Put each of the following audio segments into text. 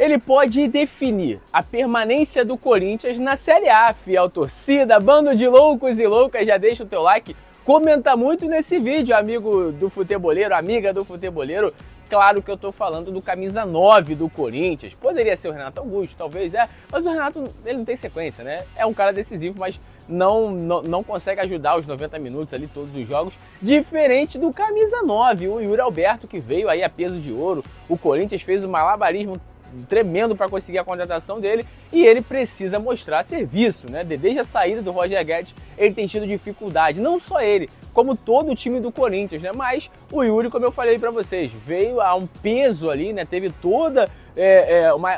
ele pode definir a permanência do Corinthians na Série A. Fiel torcida, bando de loucos e loucas, já deixa o teu like, comenta muito nesse vídeo, amigo do futeboleiro, amiga do futeboleiro. Claro que eu tô falando do camisa 9 do Corinthians. Poderia ser o Renato Augusto, talvez mas o Renato, ele não tem sequência, né? É um cara decisivo, mas não consegue ajudar os 90 minutos ali, todos os jogos. Diferente do camisa 9, o Yuri Alberto, que veio aí a peso de ouro. O Corinthians fez um malabarismo tremendo para conseguir a contratação dele e ele precisa mostrar serviço, né? Desde a saída do Roger Guedes, ele tem tido dificuldade, não só ele, como todo o time do Corinthians, né? Mas o Yuri, como eu falei para vocês, veio a um peso ali, né? Teve toda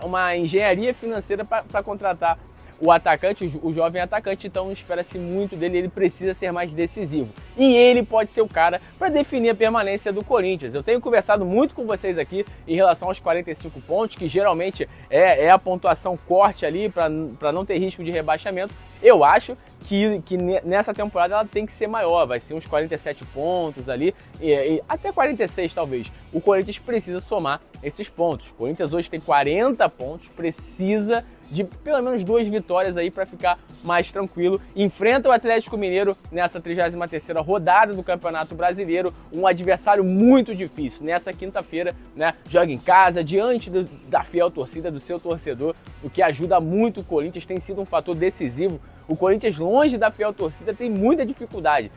uma engenharia financeira para contratar o atacante, o jovem atacante, então espera-se muito dele, ele precisa ser mais decisivo. E ele pode ser o cara para definir a permanência do Corinthians. Eu tenho conversado muito com vocês aqui em relação aos 45 pontos, que geralmente é a pontuação corte ali para não ter risco de rebaixamento. Eu acho que nessa temporada ela tem que ser maior, vai ser uns 47 pontos ali, e até 46 talvez. O Corinthians precisa somar esses pontos. O Corinthians hoje tem 40 pontos, precisa de pelo menos 2 vitórias aí para ficar mais tranquilo. Enfrenta o Atlético Mineiro nessa 33ª rodada do Campeonato Brasileiro, um adversário muito difícil. Nessa quinta-feira, né, joga em casa, diante da fiel torcida, do seu torcedor, o que ajuda muito o Corinthians, tem sido um fator decisivo. O Corinthians, longe da fiel torcida, tem muita dificuldade.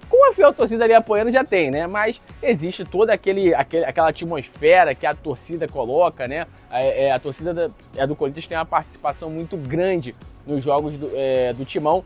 Com a fiel torcida ali apoiando já tem, né? Mas existe toda aquela atmosfera que a torcida coloca, né? A torcida do Corinthians tem uma participação muito grande nos jogos do Timão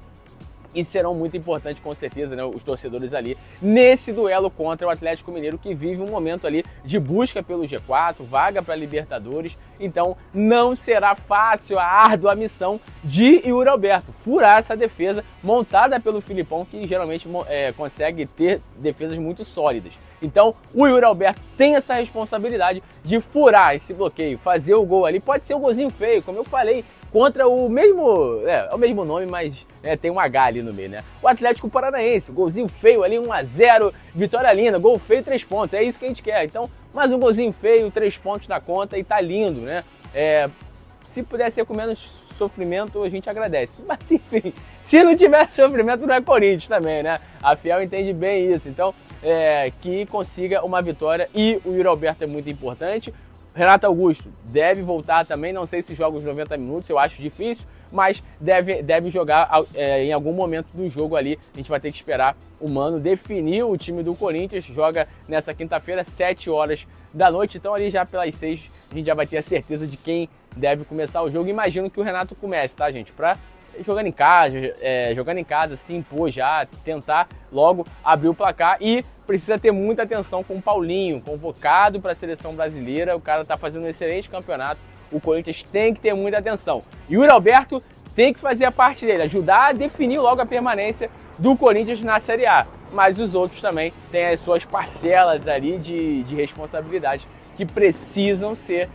e serão muito importantes, com certeza, né, os torcedores ali nesse duelo contra o Atlético Mineiro, que vive um momento ali de busca pelo G4, vaga para Libertadores. Então não será fácil a árdua missão de Yuri Alberto furar essa defesa montada pelo Filipão, que geralmente consegue ter defesas muito sólidas. Então o Yuri Alberto tem essa responsabilidade de furar esse bloqueio, fazer o gol ali. Pode ser um golzinho feio, como eu falei, contra o mesmo, é o mesmo nome, mas tem um H ali no meio, né? O Atlético Paranaense, golzinho feio ali, 1-0, vitória linda, gol feio, 3 pontos, é isso que a gente quer. Então, mais um golzinho feio, 3 pontos na conta e tá lindo, né? Se puder ser com menos sofrimento, a gente agradece. Mas enfim, se não tiver sofrimento, não é Corinthians também, né? A Fiel entende bem isso, então que consiga uma vitória, e o Yuri Alberto é muito importante. Renato Augusto deve voltar também, não sei se joga os 90 minutos, eu acho difícil, mas deve jogar em algum momento do jogo ali. A gente vai ter que esperar o Mano definir o time do Corinthians. Joga nessa quinta-feira, 7 horas da noite, então ali já pelas 6 a gente já vai ter a certeza de quem deve começar o jogo. Imagino que o Renato comece, tá, gente? Jogando em casa, se impor já, tentar logo abrir o placar, e precisa ter muita atenção com o Paulinho, convocado para a seleção brasileira. O cara está fazendo um excelente campeonato, o Corinthians tem que ter muita atenção. Yuri Alberto tem que fazer a parte dele, ajudar a definir logo a permanência do Corinthians na Série A, mas os outros também têm as suas parcelas ali de responsabilidade que precisam ser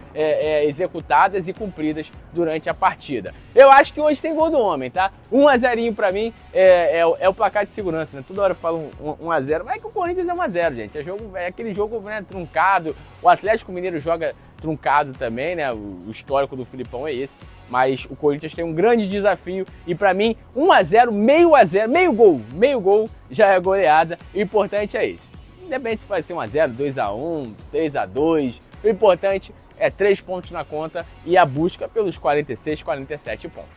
executadas e cumpridas durante a partida. Eu acho que hoje tem gol do homem, tá? 1-0 pra mim é o placar de segurança, né? Toda hora eu falo 1-0, mas é que o Corinthians é 1-0, gente. É aquele jogo, né, truncado. O Atlético Mineiro joga truncado também, né? O histórico do Filipão é esse. Mas o Corinthians tem um grande desafio e pra mim 1-0, meio gol já é goleada. O importante é esse. Independente se vai ser 1-0, 2-1, 3-2, o importante é 3 pontos na conta e a busca pelos 46, 47 pontos.